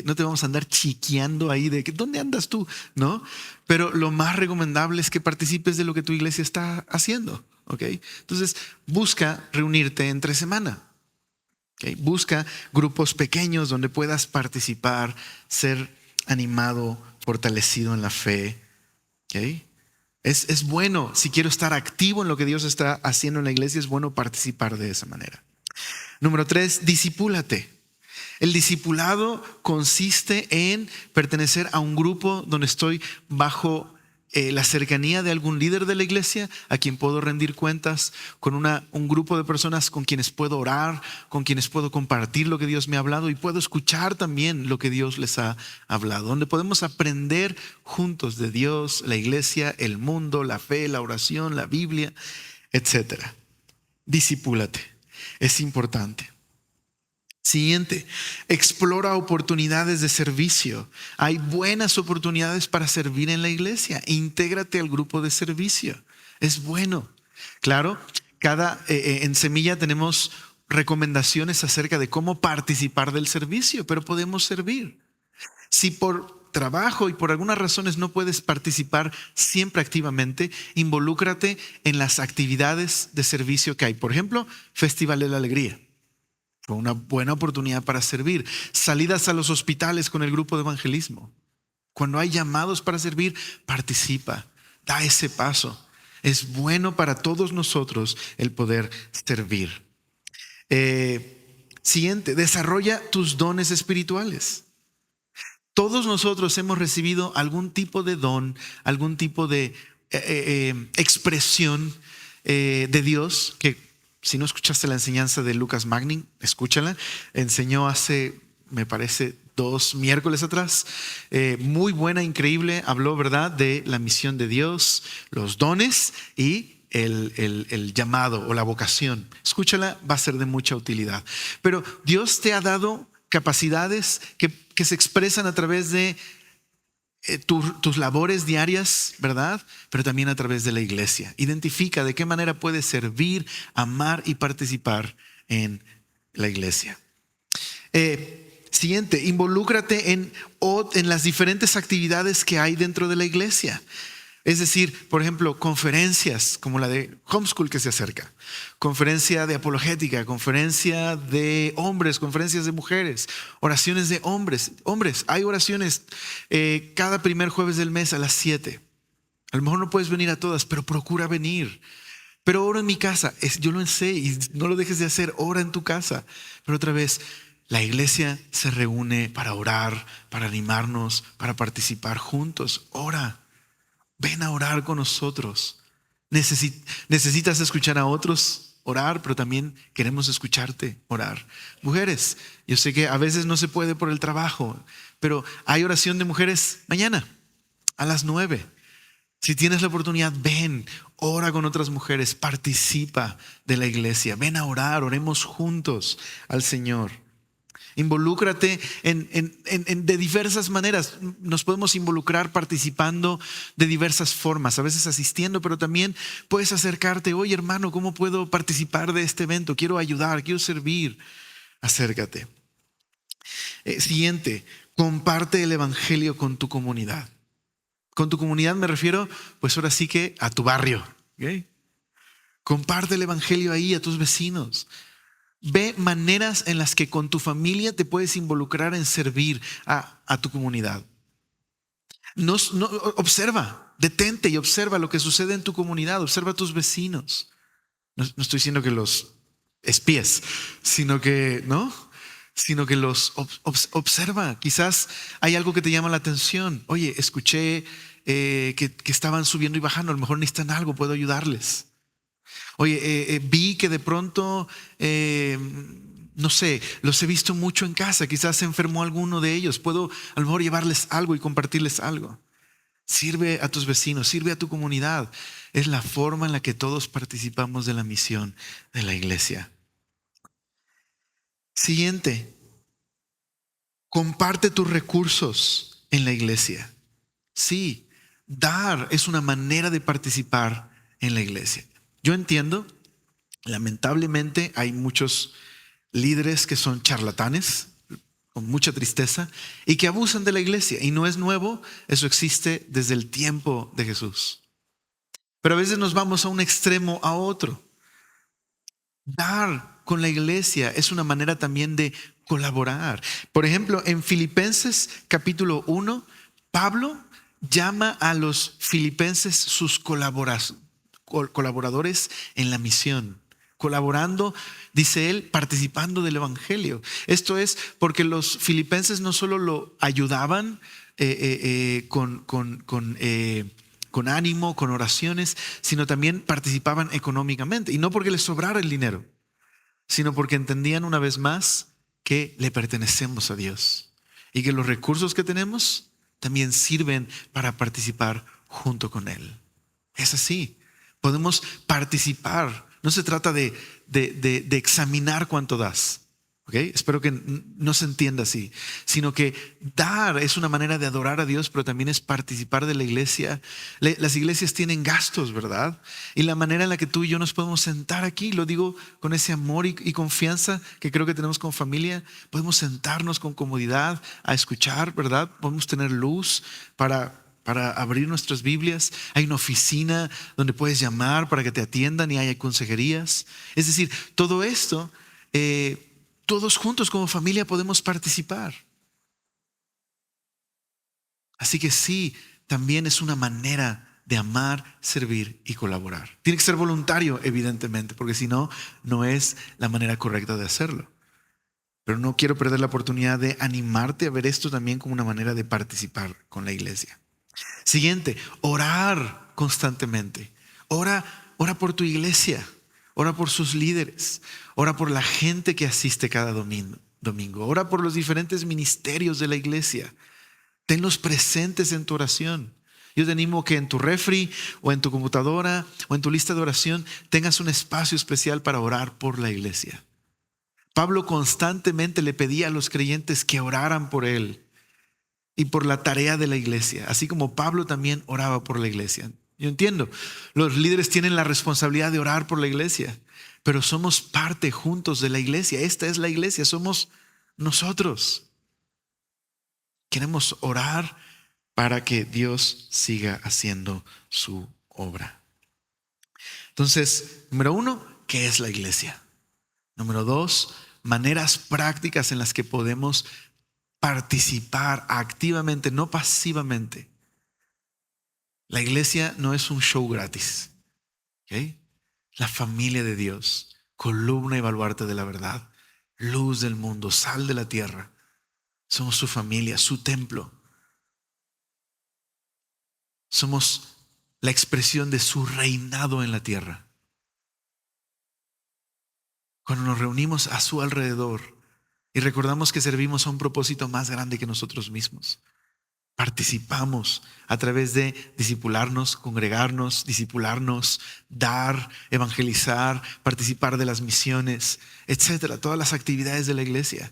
no te vamos a andar chiqueando ahí de que, ¿dónde andas tú? ¿No? Pero lo más recomendable es que participes de lo que tu iglesia está haciendo. Ok, entonces busca reunirte entre semana. Okay, busca grupos pequeños donde puedas participar, ser animado, fortalecido en la fe. Okay. Es bueno, si quiero estar activo en lo que Dios está haciendo en la iglesia, es bueno participar de esa manera. Número 3, discipúlate. El discipulado consiste en pertenecer a un grupo donde estoy bajo la cercanía de algún líder de la iglesia a quien puedo rendir cuentas, con un grupo de personas con quienes puedo orar, con quienes puedo compartir lo que Dios me ha hablado y puedo escuchar también lo que Dios les ha hablado, donde podemos aprender juntos de Dios, la iglesia, el mundo, la fe, la oración, la Biblia, etc. Discipúlate, es importante. Siguiente, explora oportunidades de servicio. Hay buenas oportunidades para servir en la iglesia. Intégrate al grupo de servicio. Es bueno. Claro, en Semilla tenemos recomendaciones acerca de cómo participar del servicio, pero podemos servir. Si por trabajo y por algunas razones no puedes participar siempre activamente, involúcrate en las actividades de servicio que hay. Por ejemplo, Festival de la Alegría. Fue una buena oportunidad para servir. Salidas a los hospitales con el grupo de evangelismo. Cuando hay llamados para servir, participa, da ese paso. Es bueno para todos nosotros el poder servir. Siguiente, desarrolla tus dones espirituales. Todos nosotros hemos recibido algún tipo de don, algún tipo de expresión de Dios que, si no escuchaste la enseñanza de Lucas Magnin, escúchala. Enseñó hace, me parece, 2 miércoles atrás. Muy buena, increíble. Habló, ¿verdad?, de la misión de Dios, los dones y el llamado o la vocación. Escúchala, va a ser de mucha utilidad. Pero Dios te ha dado capacidades que se expresan a través de tus labores diarias, ¿verdad? Pero también a través de la iglesia. Identifica de qué manera puedes servir, amar y participar en la iglesia. Siguiente, involúcrate en las diferentes actividades que hay dentro de la iglesia. Es decir, por ejemplo, conferencias como la de Homeschool que se acerca, conferencia de apologética, conferencia de hombres, conferencias de mujeres, oraciones de hombres. Hombres, hay oraciones cada primer jueves del mes a las 7. A lo mejor no puedes venir a todas, pero procura venir. Pero ora en mi casa, yo lo sé y no lo dejes de hacer, ora en tu casa. Pero otra vez, la iglesia se reúne para orar, para animarnos, para participar juntos. Ora. Ven a orar con nosotros. Necesitas escuchar a otros orar, pero también queremos escucharte orar. Mujeres, yo sé que a veces no se puede por el trabajo, pero hay oración de mujeres mañana a las 9. Si tienes la oportunidad, ven, ora con otras mujeres, participa de la iglesia. Ven a orar, oremos juntos al Señor. Involúcrate de diversas maneras. Nos podemos involucrar participando de diversas formas, a veces asistiendo, pero también puedes acercarte. Oye, hermano, ¿cómo puedo participar de este evento? Quiero ayudar, quiero servir. Acércate. Siguiente, comparte el evangelio con tu comunidad. Con tu comunidad me refiero, pues ahora sí que a tu barrio. ¿Okay? Comparte el evangelio ahí a tus vecinos. Ve maneras en las que con tu familia te puedes involucrar en servir a tu comunidad. Observa, detente y observa lo que sucede en tu comunidad. Observa a tus vecinos. No estoy diciendo que los espíes, sino que los observa. Quizás hay algo que te llama la atención. Oye, escuché que estaban subiendo y bajando. A lo mejor necesitan algo, puedo ayudarles. Oye, vi que de pronto no sé, los he visto mucho en casa, quizás se enfermó alguno de ellos, puedo a lo mejor llevarles algo y compartirles algo. Sirve a tus vecinos, sirve a tu comunidad. Es la forma en la que todos participamos de la misión de la iglesia. Siguiente, comparte tus recursos en la iglesia. Sí, dar es una manera de participar en la iglesia. Yo entiendo, lamentablemente hay muchos líderes que son charlatanes, con mucha tristeza, y que abusan de la iglesia. Y no es nuevo, eso existe desde el tiempo de Jesús. Pero a veces nos vamos a un extremo a otro. Dar con la iglesia es una manera también de colaborar. Por ejemplo, en Filipenses capítulo 1, Pablo llama a los filipenses sus colaboradores en la misión. Colaborando, dice él, participando del evangelio. Esto es porque los filipenses no solo lo ayudaban con ánimo, con oraciones, sino también participaban económicamente. Y no porque les sobrara el dinero, sino porque entendían una vez más que le pertenecemos a Dios y que los recursos que tenemos también sirven para participar junto con Él. Es así, podemos participar. No se trata de examinar cuánto das. ¿Okay? Espero que no se entienda así, sino que dar es una manera de adorar a Dios, pero también es participar de la iglesia. Las iglesias tienen gastos, ¿verdad? Y la manera en la que tú y yo nos podemos sentar aquí, lo digo con ese amor y confianza que creo que tenemos con familia, podemos sentarnos con comodidad a escuchar, ¿verdad? Podemos tener luz para abrir nuestras Biblias. Hay una oficina donde puedes llamar para que te atiendan y hay consejerías. Es decir, todo esto, todos juntos como familia podemos participar. Así que sí, también es una manera de amar, servir y colaborar. Tiene que ser voluntario, evidentemente, porque si no, no es la manera correcta de hacerlo. Pero no quiero perder la oportunidad de animarte a ver esto también como una manera de participar con la iglesia. Siguiente, orar constantemente. Ora por tu iglesia. Ora por sus líderes. Ora por la gente que asiste cada domingo. Ora por los diferentes ministerios de la iglesia. Tenlos presentes en tu oración. Yo te animo que en tu refri o en tu computadora o en tu lista de oración tengas un espacio especial para orar por la iglesia. Pablo constantemente le pedía a los creyentes que oraran por él y por la tarea de la iglesia, así como Pablo también oraba por la iglesia. Yo entiendo, los líderes tienen la responsabilidad de orar por la iglesia, pero somos parte juntos de la iglesia. Esta es la iglesia, somos nosotros. Queremos orar para que Dios siga haciendo su obra. Entonces, número 1, ¿qué es la iglesia? Número 2, maneras prácticas en las que podemos participar activamente, no pasivamente. La iglesia no es un show gratis. ¿Okay? La familia de Dios, columna y baluarte de la verdad, luz del mundo, sal de la tierra. Somos su familia, su templo. Somos la expresión de su reinado en la tierra. Cuando nos reunimos a su alrededor y recordamos que servimos a un propósito más grande que nosotros mismos, participamos a través de discipularnos, congregarnos, discipularnos, dar, evangelizar, participar de las misiones, etcétera, todas las actividades de la iglesia.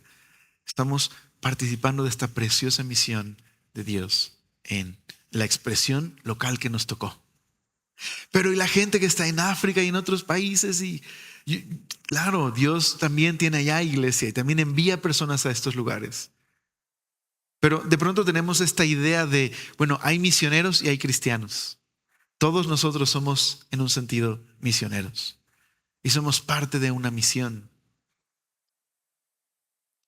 Estamos participando de esta preciosa misión de Dios en la expresión local que nos tocó. Pero y la gente que está en África y en otros países claro, Dios también tiene allá iglesia y también envía personas a estos lugares. Pero de pronto tenemos esta idea de, bueno, hay misioneros y hay cristianos. Todos nosotros somos, en un sentido, misioneros. Y somos parte de una misión.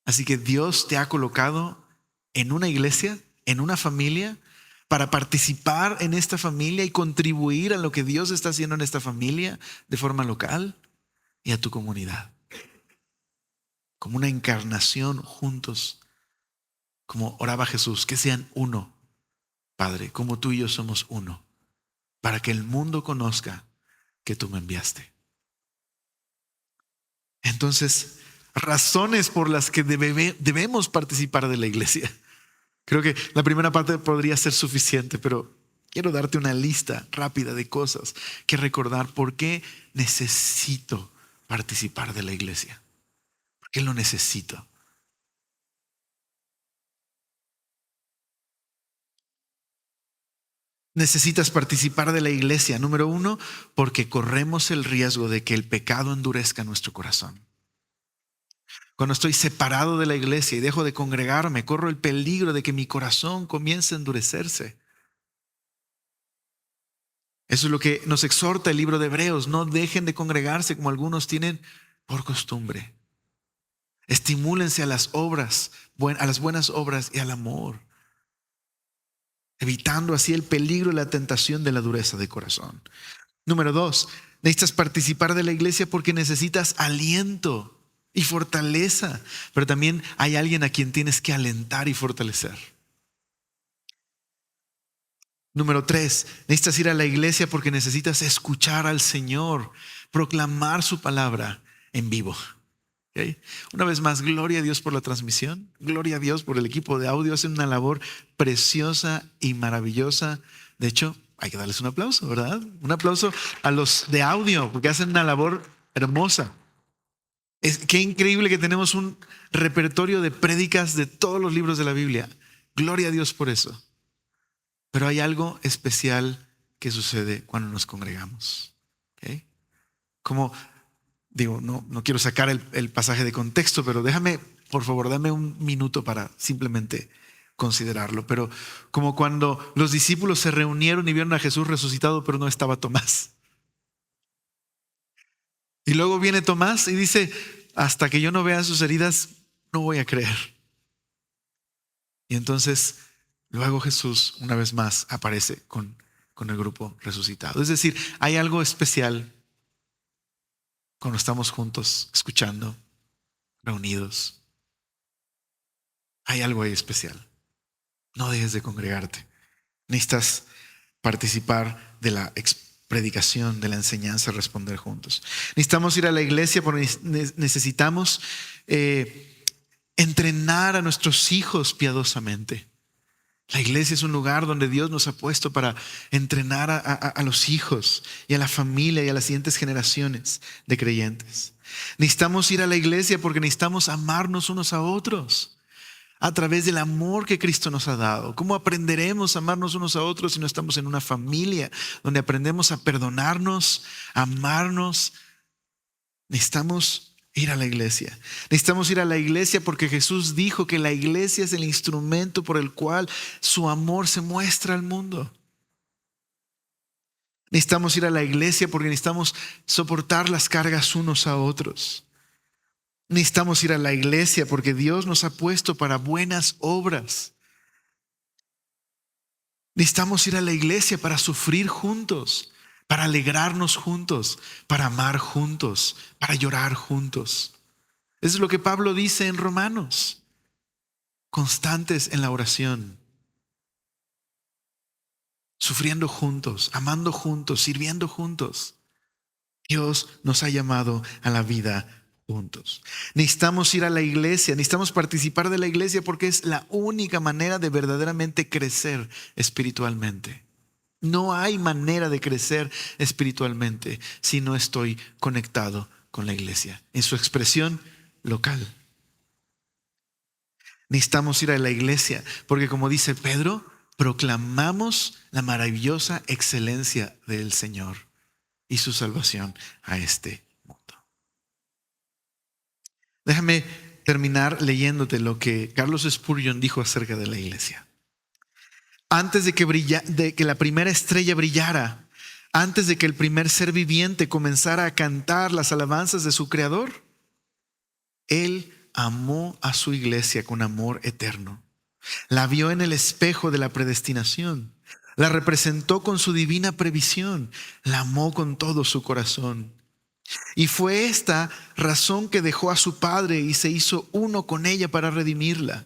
Así que Dios te ha colocado en una iglesia, en una familia, para participar en esta familia y contribuir a lo que Dios está haciendo en esta familia de forma local y a tu comunidad. Como una encarnación juntos. Como oraba Jesús, que sean uno, Padre, como tú y yo somos uno, para que el mundo conozca que tú me enviaste. Entonces, razones por las que debemos participar de la iglesia. Creo que la primera parte podría ser suficiente, pero quiero darte una lista rápida de cosas que recordar por qué necesito participar de la iglesia. ¿Por qué lo necesito? Necesitas participar de la iglesia, número uno, porque corremos el riesgo de que el pecado endurezca nuestro corazón. Cuando estoy separado de la iglesia y dejo de congregarme, corro el peligro de que mi corazón comience a endurecerse. Eso es lo que nos exhorta el libro de Hebreos. No dejen de congregarse como algunos tienen por costumbre. Estimúlense a las obras, a las buenas obras y al amor, evitando así el peligro y la tentación de la dureza de corazón. Número dos, necesitas participar de la iglesia porque necesitas aliento y fortaleza, pero también hay alguien a quien tienes que alentar y fortalecer. Número tres, necesitas ir a la iglesia porque necesitas escuchar al Señor, proclamar su palabra en vivo. ¿Okay? Una vez más, gloria a Dios por la transmisión, gloria a Dios por el equipo de audio, hacen una labor preciosa y maravillosa. De hecho, hay que darles un aplauso, ¿verdad? Un aplauso a los de audio porque hacen una labor hermosa. Qué increíble que tenemos un repertorio de prédicas de todos los libros de la Biblia. Gloria a Dios por eso. Pero hay algo especial que sucede cuando nos congregamos. ¿Okay? Como digo, no quiero sacar el pasaje de contexto, pero por favor, dame un minuto para simplemente considerarlo. Pero como cuando los discípulos se reunieron y vieron a Jesús resucitado, pero no estaba Tomás. Y luego viene Tomás y dice, hasta que yo no vea sus heridas, no voy a creer. Y entonces, luego Jesús, una vez más, aparece con el grupo resucitado. Es decir, hay algo especial cuando estamos juntos, escuchando, reunidos. Hay algo ahí especial. No dejes de congregarte. Necesitas participar de la predicación, de la enseñanza, responder juntos. Necesitamos ir a la iglesia porque necesitamos entrenar a nuestros hijos piadosamente. La iglesia es un lugar donde Dios nos ha puesto para entrenar a los hijos y a la familia y a las siguientes generaciones de creyentes. Necesitamos ir a la iglesia porque necesitamos amarnos unos a otros a través del amor que Cristo nos ha dado. ¿Cómo aprenderemos a amarnos unos a otros si no estamos en una familia donde aprendemos a perdonarnos, a amarnos? Necesitamos ir a la iglesia. Necesitamos ir a la iglesia porque Jesús dijo que la iglesia es el instrumento por el cual su amor se muestra al mundo. Necesitamos ir a la iglesia porque necesitamos soportar las cargas unos a otros. Necesitamos ir a la iglesia porque Dios nos ha puesto para buenas obras. Necesitamos ir a la iglesia para sufrir juntos, para alegrarnos juntos, para amar juntos, para llorar juntos. Eso es lo que Pablo dice en Romanos. Constantes en la oración, sufriendo juntos, amando juntos, sirviendo juntos. Dios nos ha llamado a la vida juntos. Necesitamos ir a la iglesia, necesitamos participar de la iglesia porque es la única manera de verdaderamente crecer espiritualmente. No hay manera de crecer espiritualmente si no estoy conectado con la iglesia, en su expresión local. Necesitamos ir a la iglesia porque, como dice Pedro, proclamamos la maravillosa excelencia del Señor y su salvación a este mundo. Déjame terminar leyéndote lo que Carlos Spurgeon dijo acerca de la iglesia. Antes de que la primera estrella brillara, antes de que el primer ser viviente comenzara a cantar las alabanzas de su Creador, Él amó a su iglesia con amor eterno. La vio en el espejo de la predestinación, la representó con su divina previsión, la amó con todo su corazón. Y fue esta razón que dejó a su Padre y se hizo uno con ella para redimirla.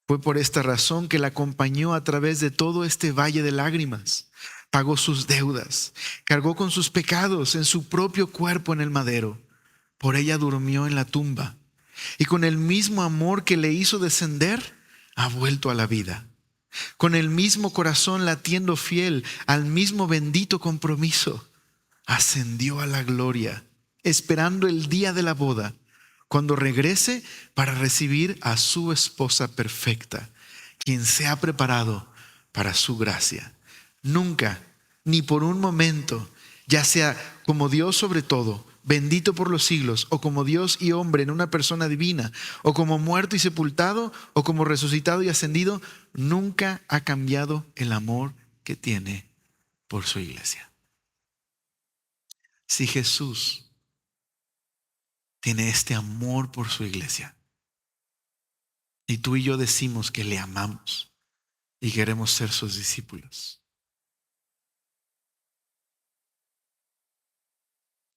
Fue por esta razón que la acompañó a través de todo este valle de lágrimas, pagó sus deudas, cargó con sus pecados en su propio cuerpo en el madero, Por ella durmió en la tumba, y con el mismo amor que le hizo descender, ha vuelto a la vida. Con el mismo corazón latiendo fiel al mismo bendito compromiso, ascendió a la gloria, esperando el día de la boda, cuando regrese para recibir a su esposa perfecta, quien se ha preparado para su gracia. Nunca, ni por un momento, ya sea como Dios sobre todo, bendito por los siglos, o como Dios y hombre en una persona divina, o como muerto y sepultado, o como resucitado y ascendido, nunca ha cambiado el amor que tiene por su iglesia. Si Jesús tiene este amor por su iglesia, y tú y yo decimos que le amamos y queremos ser sus discípulos,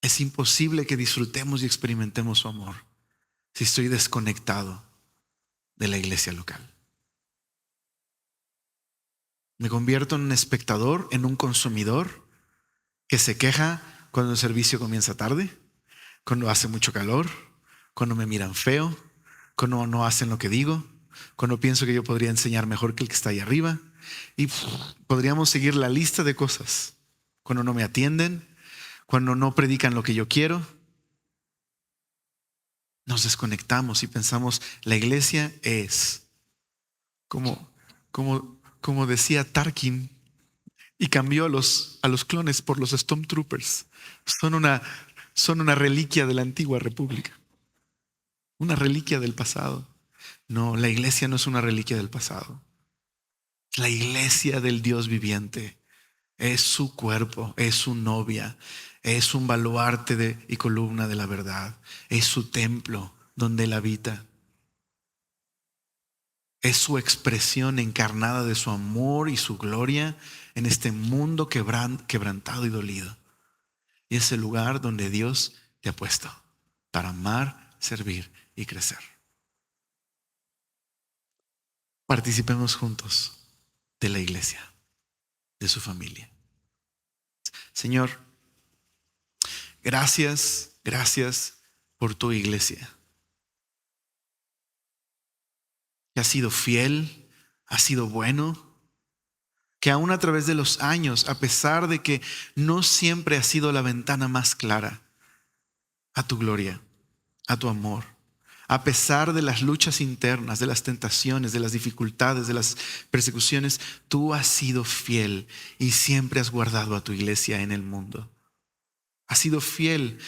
es imposible que disfrutemos y experimentemos su amor si estoy desconectado de la iglesia local. Me convierto en un espectador, en un consumidor que se queja cuando el servicio comienza tarde, cuando hace mucho calor, cuando me miran feo, cuando no hacen lo que digo, cuando pienso que yo podría enseñar mejor que el que está ahí arriba. Y podríamos seguir la lista de cosas. Cuando no me atienden, cuando no predican lo que yo quiero. Nos desconectamos y pensamos, la iglesia es como decía Tarkin, y cambió a los clones por los Stormtroopers. Son una reliquia de la antigua república, una reliquia del pasado. No, la iglesia no es una reliquia del pasado. La iglesia del Dios viviente es su cuerpo, es su novia, es un baluarte y columna de la verdad, es su templo donde Él habita. Es su expresión encarnada de su amor y su gloria en este mundo quebrantado y dolido. Y es el lugar donde Dios te ha puesto para amar, servir y crecer. Participemos juntos de la iglesia, de su familia. Señor, gracias por tu iglesia. Que ha sido fiel, ha sido bueno, que aún a través de los años, a pesar de que no siempre ha sido la ventana más clara a tu gloria, a tu amor, a pesar de las luchas internas, de las tentaciones, de las dificultades, de las persecuciones, tú has sido fiel y siempre has guardado a tu iglesia en el mundo. Has sido fiel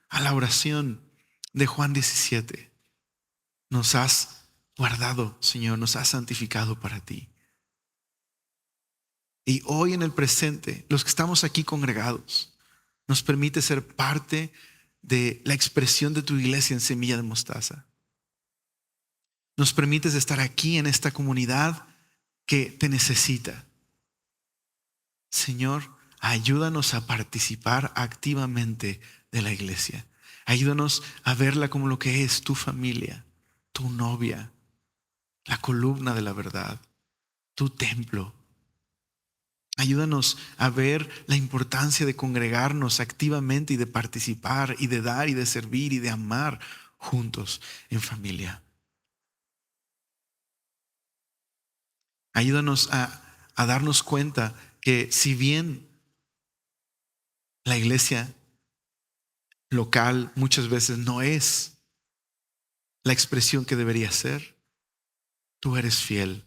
a la oración de Juan 17. Nos has guardado, Señor, nos has santificado para ti. Y hoy en el presente, los que estamos aquí congregados, nos permite ser parte de la expresión de tu iglesia en Semilla de Mostaza. Nos permites estar aquí en esta comunidad que te necesita. Señor, ayúdanos a participar activamente de la iglesia. Ayúdanos a verla como lo que es tu familia, tu novia, la columna de la verdad, tu templo. Ayúdanos a ver la importancia de congregarnos activamente y de participar y de dar y de servir y de amar juntos en familia. Ayúdanos a darnos cuenta que si bien la iglesia local muchas veces no es la expresión que debería ser, tú eres fiel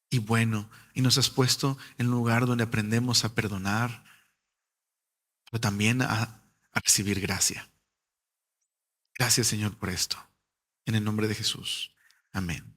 y bueno y nos has puesto en un lugar donde aprendemos a perdonar, pero también a recibir gracia. Gracias, Señor, por esto. En el nombre de Jesús. Amén.